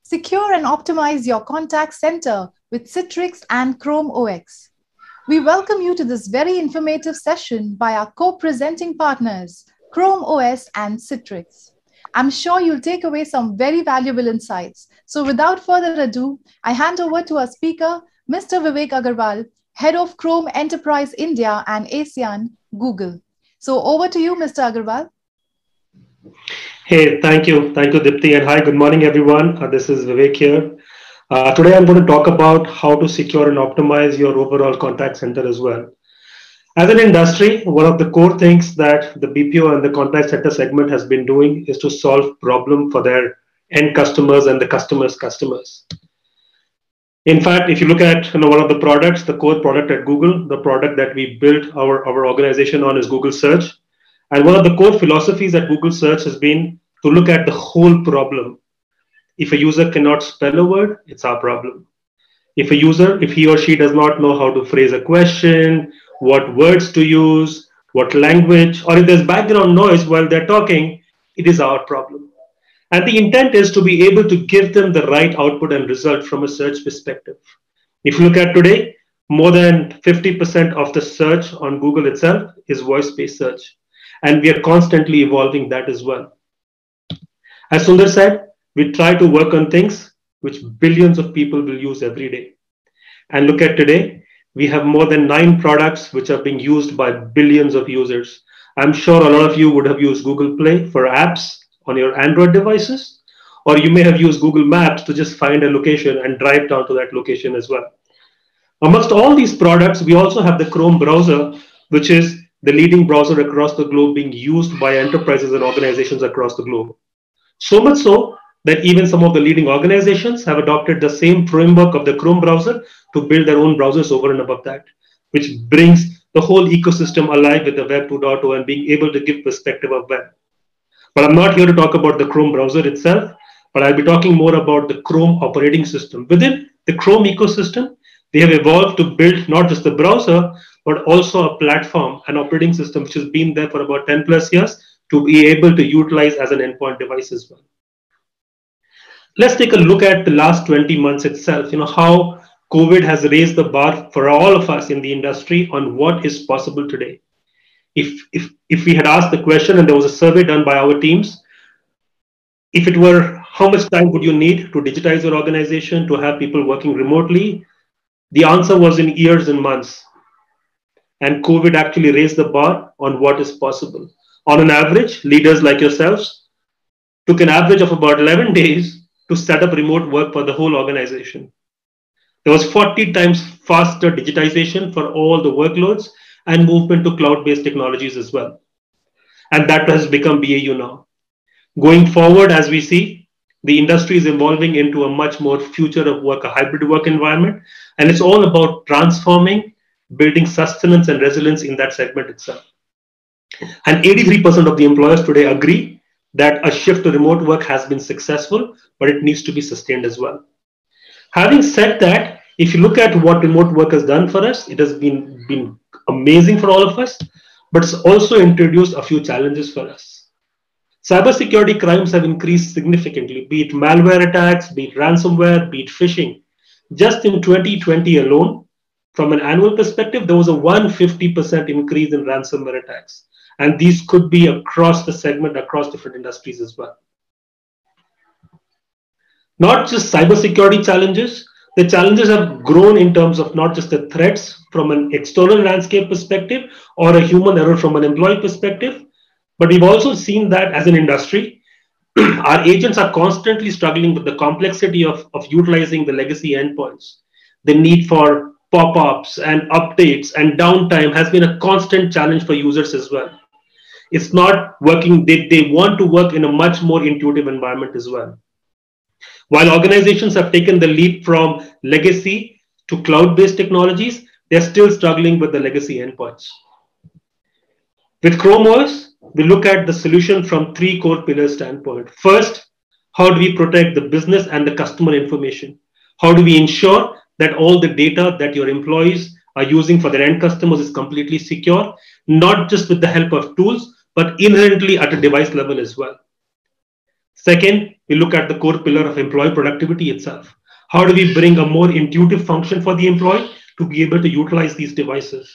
Secure and optimize your contact center with Citrix and Chrome OS. We welcome you to this very informative session by our co-presenting partners, Chrome OS and Citrix. I'm sure you'll take away some very valuable insights. So without further ado, I hand over to our speaker, Mr. Vivek Agarwal, Head of Chrome Enterprise India and ASEAN, Google. So over to you, Mr. Agarwal. Hey, thank you, Dipti, and hi, good morning, everyone. This is Vivek here. Today, I'm going to talk about how to secure and optimize your overall contact center as well. As an industry, one of the core things that the BPO and the contact center segment has been doing is to solve problem for their end customers and the customers' customers. In fact, if you look at one of the products, the core product at Google, the product that we built our organization on is Google Search. And one of the core philosophies at Google Search has been to look at the whole problem. If a user cannot spell a word, it's our problem. If he or she does not know how to phrase a question, what words to use, what language, or if there's background noise while they're talking, it is our problem. And the intent is to be able to give them the right output and result from a search perspective. If you look at today, more than 50% of the search on Google itself is voice-based search. And we are constantly evolving that as well. As Sundar said, we try to work on things which billions of people will use every day. And look at today, we have more than 9 products which are being used by billions of users. I'm sure a lot of you would have used Google Play for apps on your Android devices, or you may have used Google Maps to just find a location and drive down to that location as well. Amongst all these products, we also have the Chrome browser, which is the leading browser across the globe being used by enterprises and organizations across the globe. So much so that even some of the leading organizations have adopted the same framework of the Chrome browser to build their own browsers over and above that, which brings the whole ecosystem alive with the Web 2.0 and being able to give perspective of web. But I'm not here to talk about the Chrome browser itself, but I'll be talking more about the Chrome operating system. Within the Chrome ecosystem, they have evolved to build not just the browser, but also a platform, an operating system, which has been there for about 10 plus years to be able to utilize as an endpoint device as well. Let's take a look at the last 20 months itself, how COVID has raised the bar for all of us in the industry on what is possible today. If we had asked the question and there was a survey done by our teams, if it were how much time would you need to digitize your organization, to have people working remotely, the answer was in years and months. And COVID actually raised the bar on what is possible. On an average, leaders like yourselves took an average of about 11 days to set up remote work for the whole organization. There was 40 times faster digitization for all the workloads and movement to cloud-based technologies as well. And that has become BAU now. Going forward, as we see, the industry is evolving into a much more future of work, a hybrid work environment. And it's all about transforming, building sustenance and resilience in that segment itself. And 83% of the employers today agree that a shift to remote work has been successful, but it needs to be sustained as well. Having said that, if you look at what remote work has done for us, it has been amazing for all of us, but it's also introduced a few challenges for us. Cybersecurity crimes have increased significantly, be it malware attacks, be it ransomware, be it phishing. Just in 2020 alone, from an annual perspective, there was a 150% increase in ransomware attacks. And these could be across the segment, across different industries as well. Not just cybersecurity challenges, the challenges have grown in terms of not just the threats from an external landscape perspective or a human error from an employee perspective, but we've also seen that as an industry, our agents are constantly struggling with the complexity of utilizing the legacy endpoints. The need for pop-ups and updates and downtime has been a constant challenge for users as well. It's not working. They want to work in a much more intuitive environment as well. While organizations have taken the leap from legacy to cloud-based technologies, they're still struggling with the legacy endpoints. With ChromeOS, we look at the solution from 3 core pillars standpoint. First, how do we protect the business and the customer information? How do we ensure that all the data that your employees are using for their end customers is completely secure, not just with the help of tools, but inherently at a device level as well? Second, we look at the core pillar of employee productivity itself. How do we bring a more intuitive function for the employee to be able to utilize these devices?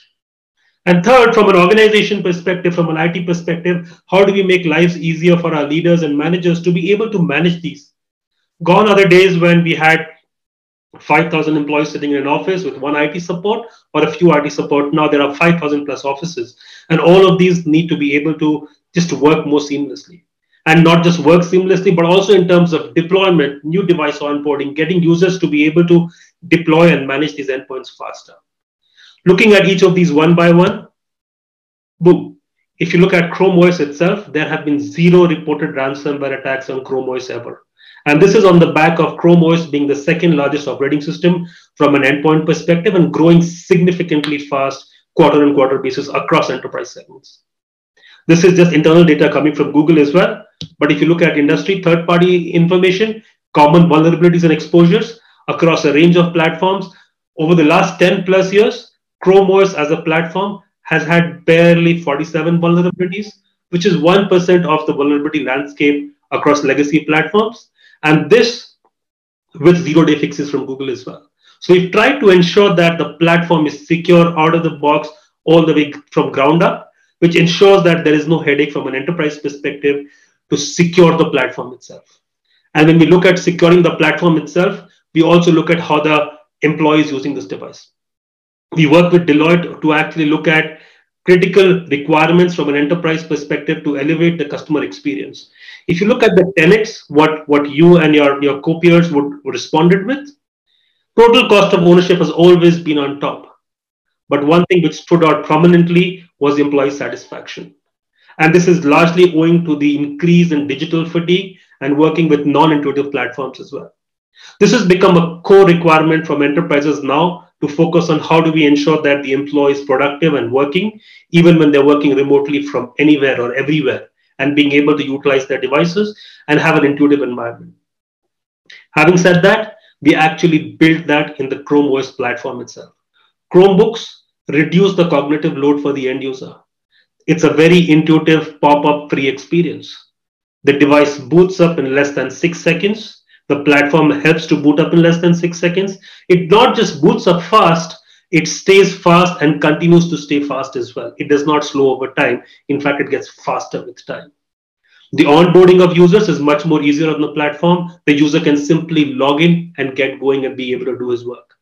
And third, from an organization perspective, from an IT perspective, how do we make lives easier for our leaders and managers to be able to manage these? Gone are the days when we had 5,000 employees sitting in an office with one IT support or a few IT support. Now there are 5,000 plus offices, and all of these need to be able to just work more seamlessly. And not just work seamlessly, but also in terms of deployment, new device onboarding, getting users to be able to deploy and manage these endpoints faster. Looking at each of these one by one, boom. If you look at ChromeOS itself, there have been 0 reported ransomware attacks on ChromeOS ever. And this is on the back of ChromeOS being the second largest operating system from an endpoint perspective and growing significantly fast quarter-on-quarter basis across enterprise segments. This is just internal data coming from Google as well. But if you look at industry third-party information, common vulnerabilities and exposures across a range of platforms, over the last 10 plus years, ChromeOS as a platform has had barely 47 vulnerabilities, which is 1% of the vulnerability landscape across legacy platforms. And this with 0-day fixes from Google as well. So we've tried to ensure that the platform is secure out of the box all the way from ground up, which ensures that there is no headache from an enterprise perspective to secure the platform itself. And when we look at securing the platform itself, we also look at how the employee is using this device. We work with Deloitte to actually look at critical requirements from an enterprise perspective to elevate the customer experience. If you look at the tenets, what you and your co-peers would responded with, total cost of ownership has always been on top. But one thing which stood out prominently was employee satisfaction. And this is largely owing to the increase in digital fatigue and working with non-intuitive platforms as well. This has become a core requirement from enterprises now to focus on how do we ensure that the employee is productive and working, even when they're working remotely from anywhere or everywhere, and being able to utilize their devices and have an intuitive environment. Having said that, we actually built that in the ChromeOS platform itself. Chromebooks reduce the cognitive load for the end user. It's a very intuitive pop-up free experience. The device boots up in less than 6 seconds. The platform helps to boot up in less than 6 seconds. It not just boots up fast, it stays fast and continues to stay fast as well. It does not slow over time. In fact, it gets faster with time. The onboarding of users is much more easier on the platform. The user can simply log in and get going and be able to do his work.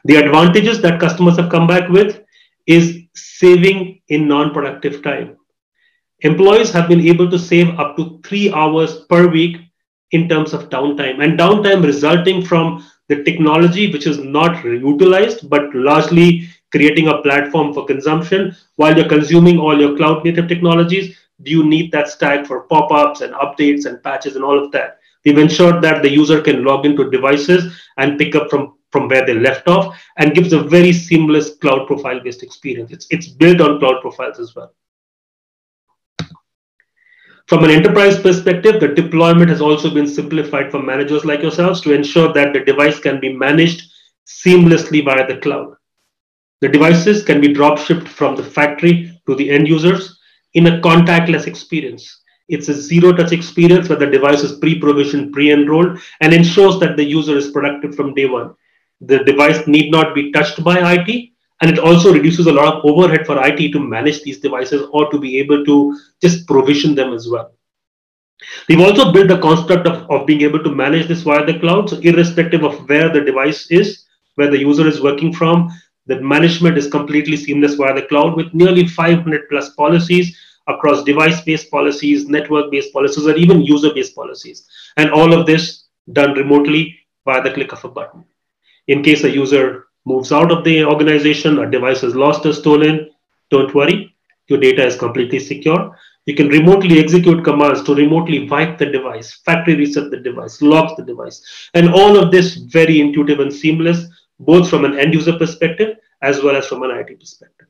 The advantages that customers have come back with is saving in non-productive time. Employees have been able to save up to 3 hours per week in terms of downtime, and downtime resulting from the technology which is not utilized, but largely creating a platform for consumption. While you're consuming all your cloud native technologies, do you need that stack for pop-ups and updates and patches and all of that? We've ensured that the user can log into devices and pick up from where they left off, and gives a very seamless cloud profile-based experience. It's built on cloud profiles as well. From an enterprise perspective, the deployment has also been simplified for managers like yourselves to ensure that the device can be managed seamlessly via the cloud. The devices can be drop shipped from the factory to the end users in a contactless experience. It's a zero-touch experience where the device is pre-provisioned, pre-enrolled, and ensures that the user is productive from day one. The device need not be touched by IT, and it also reduces a lot of overhead for IT to manage these devices or to be able to just provision them as well. We've also built the construct of being able to manage this via the cloud. So irrespective of where the device is, where the user is working from, the management is completely seamless via the cloud with nearly 500 plus policies across device-based policies, network-based policies, or even user-based policies. And all of this done remotely via the click of a button. In case a user moves out of the organization, a device is lost or stolen, don't worry, your data is completely secure. You can remotely execute commands to remotely wipe the device, factory reset the device, lock the device, and all of this very intuitive and seamless, both from an end user perspective as well as from an IT perspective.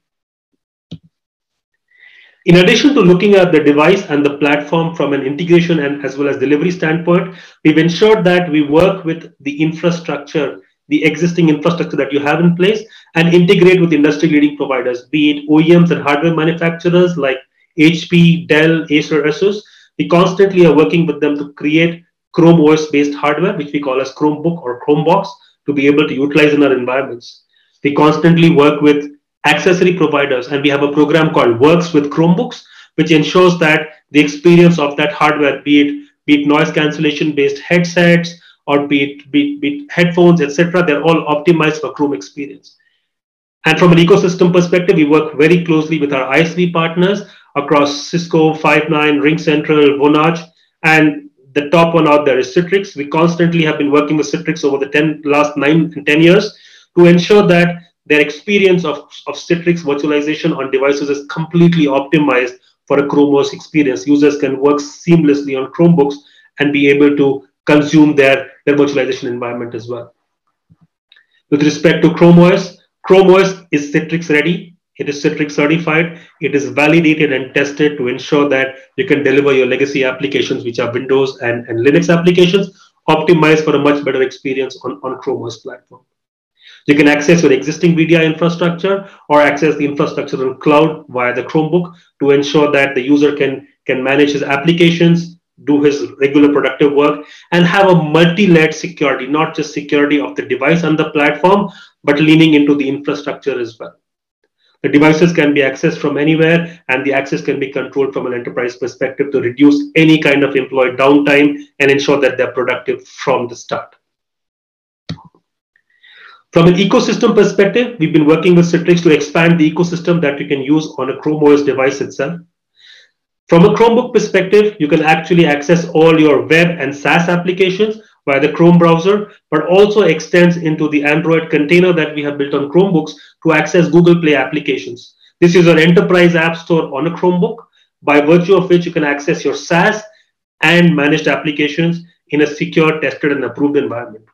In addition to looking at the device and the platform from an integration and as well as delivery standpoint, we've ensured that we work with the infrastructure, the existing infrastructure that you have in place, and integrate with industry-leading providers, be it OEMs and hardware manufacturers like HP, Dell, Acer, Asus. we constantly are working with them to create Chrome OS based hardware, which we call as Chromebook or Chromebox, to be able to utilize in our environments. We constantly work with accessory providers, and we have a program called Works with Chromebooks, which ensures that the experience of that hardware, be it noise cancellation based headsets or be it headphones, etc., they're all optimized for Chrome experience. And from an ecosystem perspective, we work very closely with our ISV partners across Cisco, Five9, RingCentral, Vonage, and the top one out there is Citrix. We constantly have been working with Citrix over the last 9 and 10 years to ensure that their experience of Citrix virtualization on devices is completely optimized for a ChromeOS experience. Users can work seamlessly on Chromebooks and be able to consume their virtualization environment as well. With respect to ChromeOS, ChromeOS is Citrix ready. It is Citrix certified. It is validated and tested to ensure that you can deliver your legacy applications, which are Windows and Linux applications, optimized for a much better experience on ChromeOS platform. You can access your existing VDI infrastructure or access the infrastructure on cloud via the Chromebook to ensure that the user can manage his applications, do his regular productive work, and have a multi-layered security, not just security of the device and the platform, but leaning into the infrastructure as well. The devices can be accessed from anywhere, and the access can be controlled from an enterprise perspective to reduce any kind of employee downtime and ensure that they're productive from the start. From an ecosystem perspective, we've been working with Citrix to expand the ecosystem that you can use on a ChromeOS device itself. From a Chromebook perspective, you can actually access all your web and SaaS applications via the Chrome browser, but also extends into the Android container that we have built on Chromebooks to access Google Play applications. This is our enterprise app store on a Chromebook, by virtue of which you can access your SaaS and managed applications in a secure, tested, and approved environment.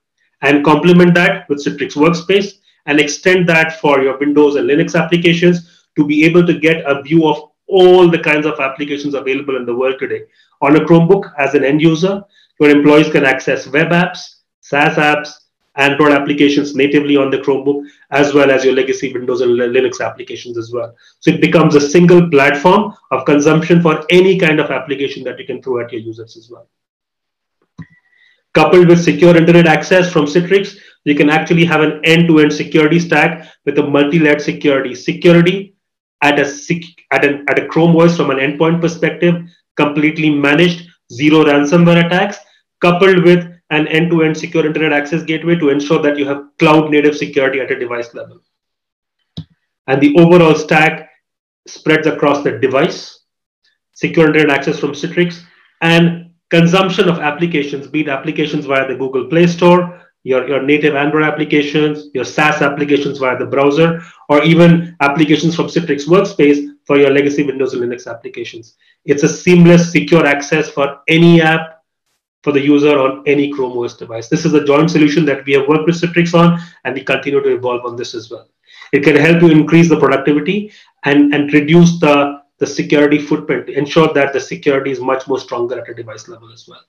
And complement that with Citrix Workspace and extend that for your Windows and Linux applications to be able to get a view of all the kinds of applications available in the world today. On a Chromebook, as an end user, your employees can access web apps, SaaS apps, Android applications natively on the Chromebook, as well as your legacy Windows and Linux applications as well. So it becomes a single platform of consumption for any kind of application that you can throw at your users as well. Coupled with secure internet access from Citrix, you can actually have an end-to-end security stack with a multi-layered security. Security at a Chrome OS from an endpoint perspective, completely managed, zero ransomware attacks, coupled with an end-to-end secure internet access gateway to ensure that you have cloud-native security at a device level. And the overall stack spreads across the device, secure internet access from Citrix, and consumption of applications, be it applications via the Google Play Store, your native Android applications, your SaaS applications via the browser, or even applications from Citrix Workspace for your legacy Windows and Linux applications. It's a seamless, secure access for any app for the user on any Chrome OS device. This is a joint solution that we have worked with Citrix on, and we continue to evolve on this as well. It can help you increase the productivity and reduce the security footprint, ensure that the security is much more stronger at a device level as well.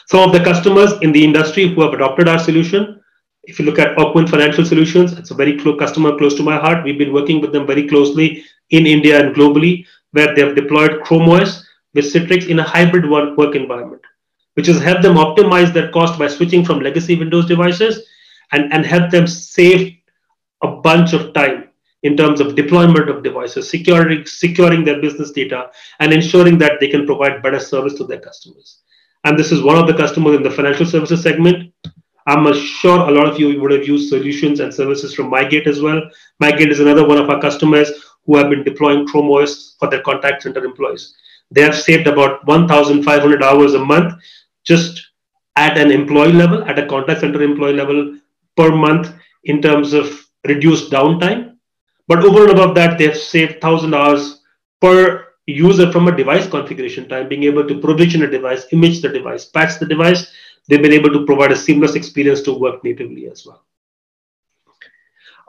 Some of the customers in the industry who have adopted our solution, if you look at Ocwen Financial Solutions, it's a very customer close to my heart. We've been working with them very closely in India and globally, where they have deployed ChromeOS with Citrix in a hybrid work environment, which has helped them optimize their cost by switching from legacy Windows devices and help them save a bunch of time in terms of deployment of devices, securing their business data, and ensuring that they can provide better service to their customers. And this is one of the customers in the financial services segment. I'm sure a lot of you would have used solutions and services from MyGate as well. MyGate is another one of our customers who have been deploying ChromeOS for their contact center employees. They have saved about 1,500 hours a month just at an employee level, at a contact center employee level per month in terms of reduced downtime. But over and above that, they have saved 1,000 hours per user from a device configuration time, being able to provision a device, image the device, patch the device. They've been able to provide a seamless experience to work natively as well.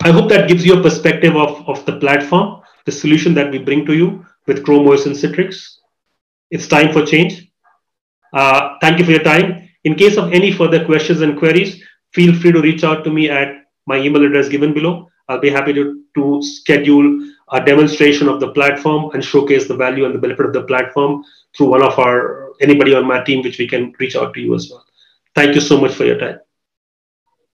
I hope that gives you a perspective of the platform, the solution that we bring to you with ChromeOS and Citrix. It's time for change. Thank you for your time. In case of any further questions and queries, feel free to reach out to me at my email address given below. I'll be happy to schedule a demonstration of the platform and showcase the value and the benefit of the platform through one of our anybody on my team, which we can reach out to you as well. Thank you so much for your time.